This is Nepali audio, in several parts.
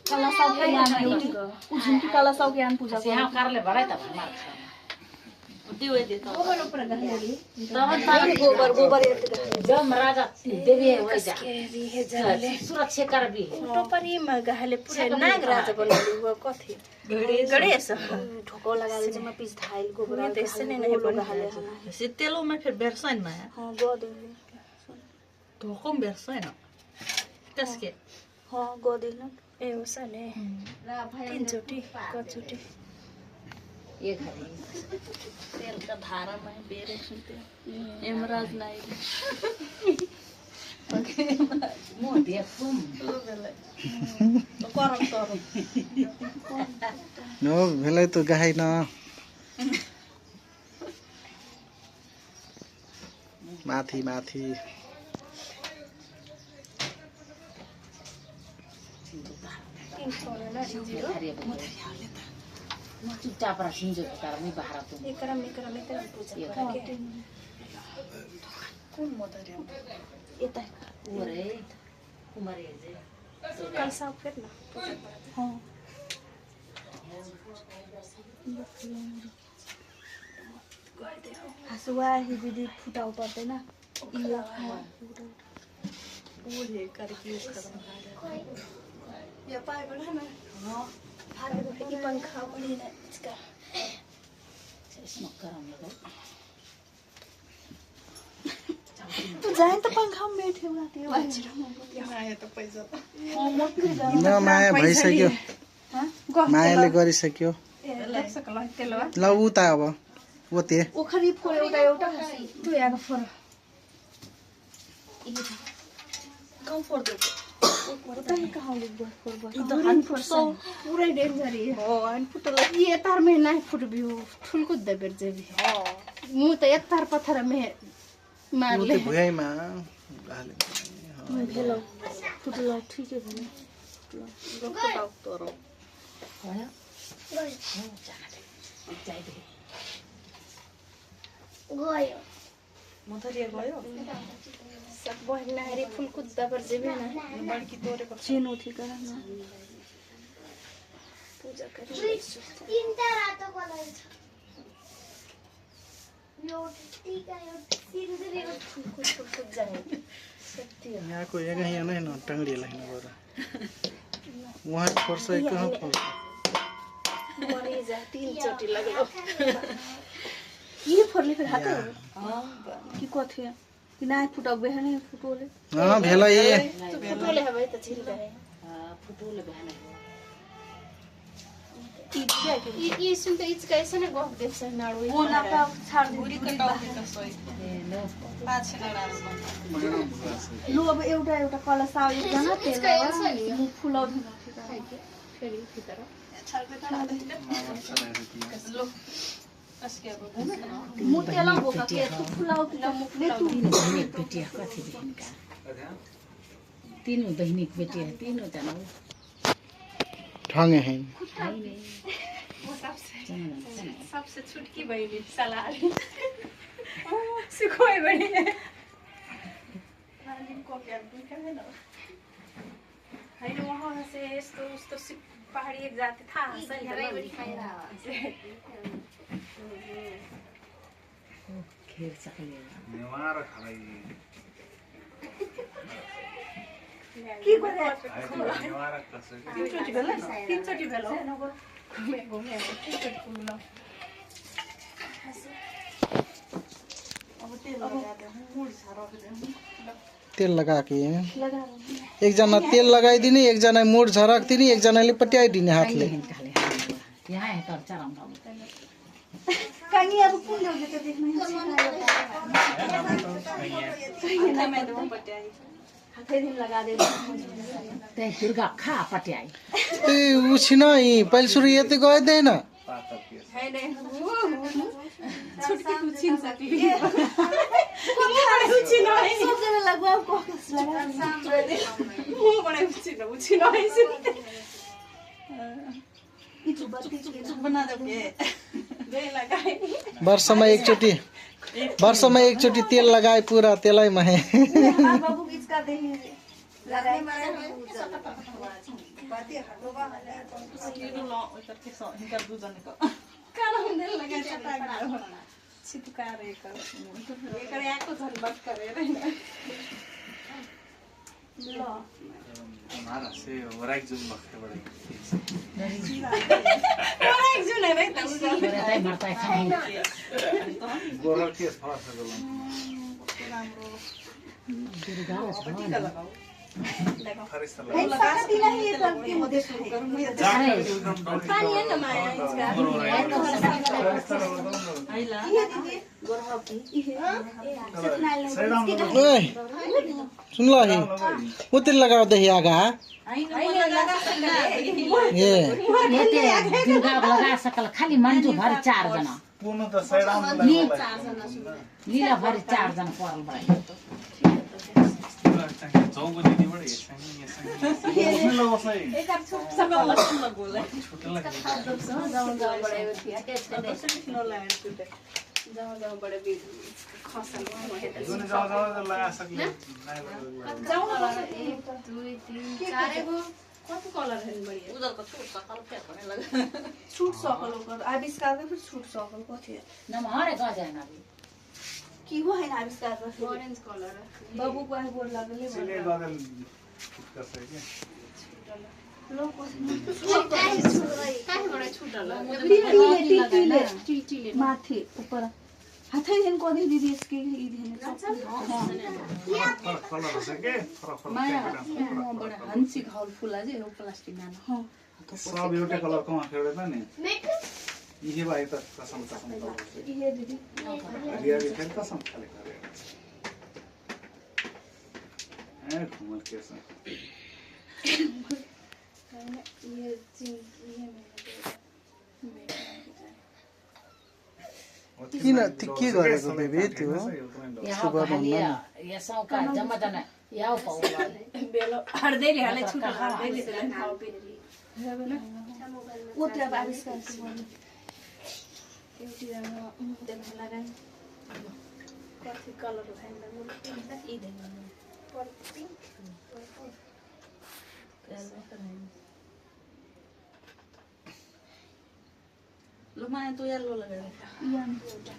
काला साउके यान एउटी उजुनकी काला साउके यान पूजा यहाँ कारले भराइ त मार दिवे दे गोबर ऊपर गहली गोबर गोबर जम राजा देवी हो जा सुरक्षा कर भी फोटो परी म गहले पुरे नाग राजा बनालु हो कथि गणेश ठोको लगा दे म पिस धाइल गोबर त्यसै नै नै गहले से तेलो में फिर बेरसाइन में हां गोदे ठोको में बेरसाइन त्यसके हां गोदे न ए उसले तीनचोटी कचोटी एक हरी तेल का धारा में बेरे सुनते एमराज नाइ मो देखुम तो करम करम नो भेलै तो गाई न माथि माथि चुपचाप रह सिंजो तार मैं बाहर तुम एकरम पूजा करके कोन मोदरिया एता ओरे कुमार जे कल सब फिर ना हां हसुआ ही विधि फुटाउ पर्दैन इयो ओले करके यूज करना या पाए बना ना हां फारे को ई पंखा बड़ी ना इसका स्मोक करम लगा तू जाए तो पंखा में बैठे हुआ थियो आए तो पैसा हां मोटो जा न माया भइसक्यो हां मायाले गरिसक्यो लग सकला तेलवा ल उता अब ओते ओखरी फो एउटा तू याको फोर कम फोर दे पता नहीं कहाँ लोग फोर बस तो हन फोर सो पूरा डेंजर है हो हन फुटल ये तार में ना फुट भी ठुल को दे बेर जे भी हो मु त एक तार पत्थर में मार ले ओते भुइँमा गाले भेलो फुटलो ठीक है भने फुटाउ तोरो भयो गयो जाना जाई दे गयो मथरिया गयो सब बहना हरी फुल कुद्दा पर जेबे ना बड़की तोरे को चिनो थी कर ना पूजा करी तीनटा रातो बोलाइ छ यो टीका यो सिन्दुर यो कुछ जाए सत्य यहाँको यहाँ नै न टंगडी लाइन गर वहाँ फोर्स कहाँ फोर्स मरे जा तीन चोटी लगलो ये फोरले फिर हाथ की कोथे कि ना फुटाउ बेहने फुटोले हां भेला ये तो फुटोले हवे त छिल गए फुटोले बहना ये सुन त इच कैसे न गफ देख्छ नाडो वो ना का छाड़ दूरी कटाउ के कसoi ए नो पाछ लडा लु अब एउटा एउटा कलसा एकजना तेल मु फुलाउ फेरि भित्र छाड़ के तना लो अस्के अब मु तेल बोका के तू फुलाउ कि मुखले तू बहिनी बेटी कथि बहिनी का तीनों बहिनी बेटी है तीनों जना ठंगे हैं सबसे छुटकी बहिनी सलाली सिकोय बहिनी नालिम को क्या दुखा है ना हैन वहाँ से यस्तो उस्तो पहाडी एक जाति था सही बड़ी खाइरा खेर सकले नेवार खाई की गरे नेवार कसै तीनचोटी भेलो घुमे तीनचोटी कुलो अब तेल लगा दे मूड सारो दे तेल लगा के एक जना तेल लगाइदिने एक जना मोड झराक्दिने एक जनाले पट्याइदिने हातले यहाँ है तर चराम कानी अब कुन ल्याउँछ त देख्न हातै दिन लगा दे ते दुर्गा खा पट्याई ए उछिन पहिले सुरु यति गइदैन छुटकी तू छीन सकली सबजना लगवा कोकस लगा मु बडे उछिन ई बत्ती बना दो के दे लगाए वर्षमा एकचोटी तेल लगाए पूरा तेलै महे बाबू इसका देखिए लगाए काला हुँदैन लगा चटा छिटकार एक आको झन् बस गरेर ल हमारा से वराइक जुन बखरे बड़े और एक जुन है त बरेताई मर्ताई खाइ गोरल के फस गलो राम्रो दुर्गा छ फरिस्ता लगा दिला ये करके म देखाए पानी है न माया इसका ये दीदी गोरहा की ओए सुन लो ही उतिर लगाओ दही आगा ये नेते दुर्गा लगा सकल खाली मंजू भरि 4 जना पुनो त सैडाम लीला भरि 4 जना परल भए जोगो दिदी बडे संगी लो सही एक सब लक्षण बोले छोटे लगे जाऊ बड़े नो लाइन छुटे जाऊ बड़े भी खसल जुन जाऊ लगा सक्ने जाऊ 1 2 3 4 गो कति कलर है बढिया उधर को छूट सकल के भने लगा छूट सकल ओकर आविष्कार फिर छूट सकल कथि नमहरे गजान अभी की हो हैन आविष्कार कर ऑरेंज कलर बाबू को है बोल लागले सिले गगल कर सके लोग काहे बडा छुटल टिले माथे ऊपर हाथै हेन को दीदी इसके ई हेन कलर सके माया बडा हन्सी घाउल फुला जे हो प्लास्टिक नानो हां सब एउटा कलर को खेडे त नि यही भाइ त कसम ये दीदी हरिया भी खेल कसम खाले करे ए घुमल कैसा ये किन के गरेको बेबी त्यो यहाँ खाली या सौका जम्मा जना याउ पाउला बेलो हर्दैले हाले छुटल हर्दैले चाहिँ खाउ पिरी वो त्यो आविष्कार गर्नु एउटी राम्रो देख्न लाग्यो कति कलर भएन मुर्ति ई देख्न लो माया तो यार लो लगायो यान एउटा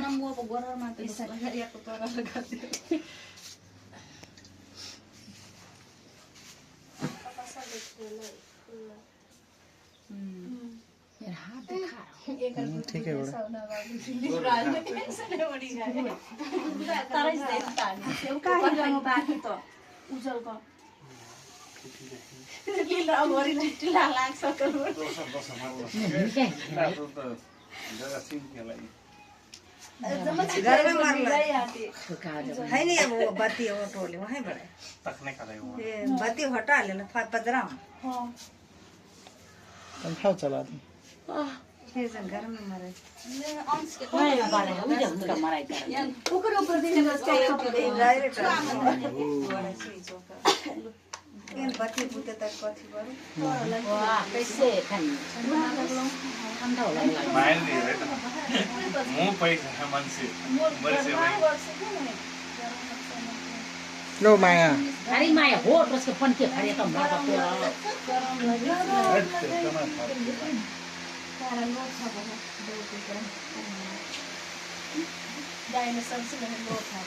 म अब गरमा त यसको तर लगादियो मेरा हाथ देखा ठीक है बड़ा एउटा हिरानो बाकी त उजल ग जरा सिम खेलाई है नहीं अब वो बत्ती वो टोले वहीं बड़े तखने खाले हो ये बत्ती हटा लेना पदराम तम खाओ चला दे ये जन घर में मरे माया बारे उजे हुनका मराइ कर ओकर ऊपर दिने बस चाहिए डायरेक्ट बड़ा सुई चोका इन बत्ती बुते तक कथी बरो वाह कैसे खानी ठंडा होला माइल नहीं है तो मुंह पैसा है मन से मर से भाई लो माया अरे माया हो उसको पनके फरे त म त डायनासोर से लो था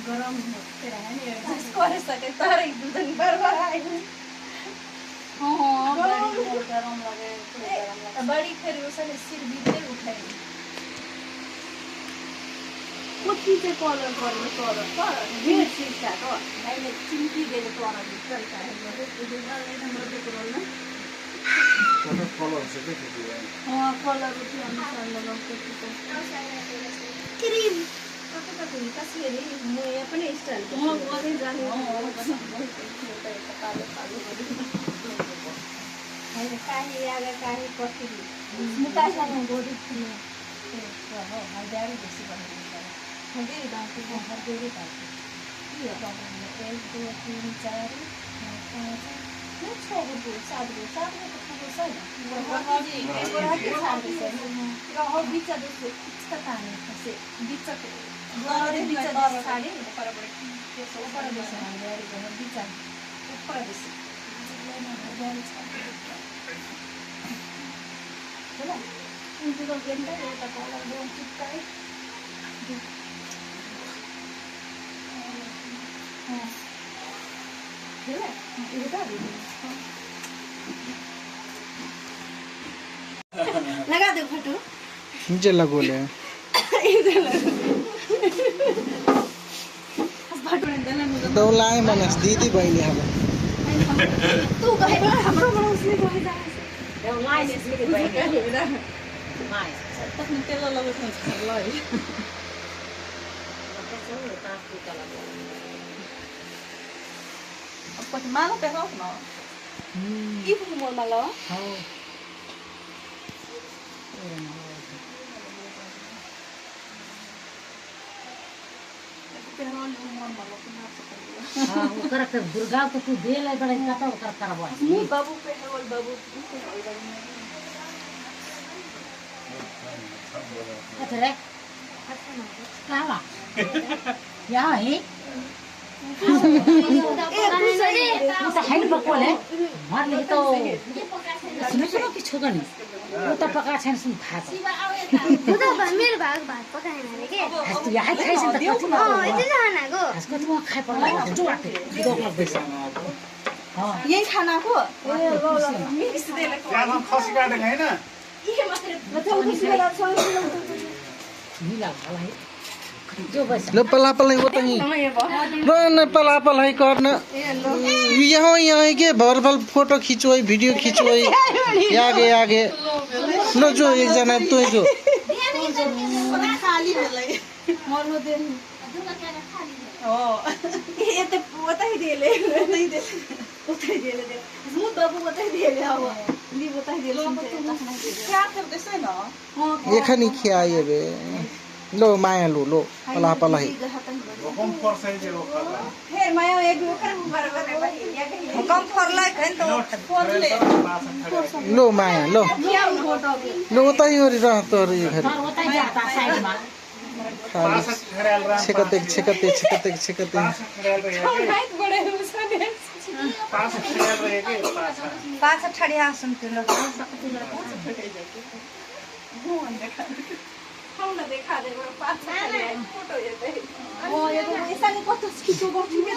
गरम तेरा है नहीं करे सके तर एक दो दिन बार आए हां बड़ी गरम लगे बड़ी फिर उसने सिर बीते उठाई कति चाहिँ कलर गर्नु तर ग्रीन सिस्टा त अहिले चिम्टी दिएको तर भित्र कलर से के थी कलर उठ्यो अनुसार लगाउँछु क्रीम कति कसरी म यहाँ पनि स्टाइल गर्दै जाने होइन काही आगा काही कति मुकासँग गोडी थियो हो हजारी बेसी भन्नु हजारी दाँती हजारी दाँती के हो एक दो तीन चार पाँच छ गो सात गो त पुगो छैन र बिच जस्तो इच्छा ताने खसे बिच गरे बिच साडी ऊपर बेसी हजारी बिच ऊपर बेसी लगा दो फोटो नीचे लगोले दौलाए मनस दीदी बहिनी अब तू कहे बड़ा हाम्रो उसले गए जा देऊ लाइन यसरी भयो माय तखन तेल लगाउँछ ल अब माला पेराउँ न ई फुमोल माला हो हाँ वो करक दुर्गा को तू दे ले बड़ा का तो कर करबो मु बाबू पेराउँ बाबू अच्छा रे कहाँ यहाँ है वो तो हैन पकोले मार ले तो सुनो कि छोगनी वो तो पका छैन सुन थाहा छ उता मेरो भाग भात पकाएन रे के तू यहाँ खाइ छ त कति यति खानाको यसको तू खाइ पर्ला जो आटे दो लग बैस हां यही खानाको मिक्स देले यहाँ खसी काटेको हैन मिला भला है जो बस ल पलापल वो तही न पलापल है करन यहाँ यहाँ के भरभल फोटो खिचोई भिडियो खिचोई आगे आगे ल जो एक जना तोय जो खाली भेलै मर्नु दे हो ये त बताइ देले मु बाबू बताइ देले अब ली बताइ देले क्या गर्दैछ न एखनी खियाए बे लो माया लो पलापल है कम पर्छ जे हो फेर माया एक ओकर बराबर भाई कम फरला खैन त फोनले लो माया लो ल्याउनु फोटो लो तही ओरि रह तोर यो घर तर उतै जाता साइडमा खाली खरेल राम छेकते खरेल रहे हाइट बडे उसने पास खरेल रहे के पाछ ठडिया सुन के लोग हम न देखा दे पास फोटो येते ओ यो त यसले कस्तो खिचो गर्छु के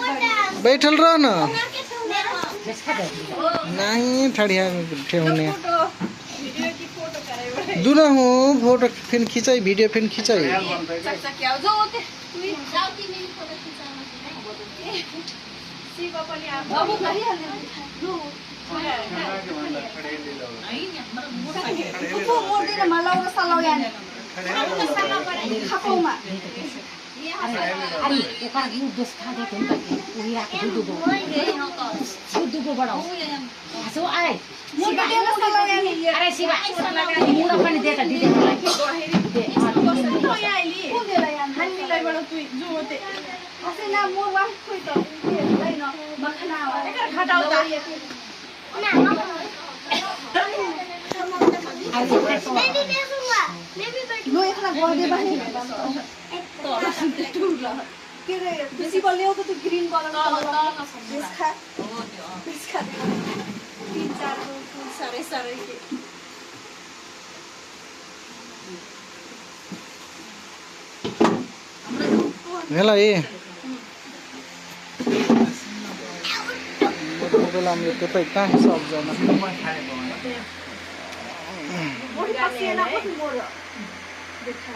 बैठल रह न जसका दे नहीं ठडिया ठेउने वीडियो की फोटो करे दुना हो फोटो फिर खिचाई भिडियो फिर खिचाई चक्चा क्या जो होते जाऊ तिमी फोटो खिचाउन शिव पनि आ बाबू गरिहाल्ने को मोर्दिन मलाई र सलाउ याने खापौमा अरे ओकर यू देश खा दे तुम तक उही आके दूध को बड़ा हसो आए मोर्दिन सलाउ याने अरे शिवा मुरा पनि दे त दिदे मलाई तो याइली कुन देला याने हामीलाई बडा तु जो होते असै ना मोर वा खोइ त हैन मखना एकर खटाउ त बेबी देखुंगा बेबी बैठ लो एकला गर्दै बानी के रे बेसी बल्ले हो त ग्रीन कलर त्यसखा त्यसखा 3-4 फूल सारे के हेला ए बेला में तो कहाँ सब जाना मोर पसिना कति मोर देखा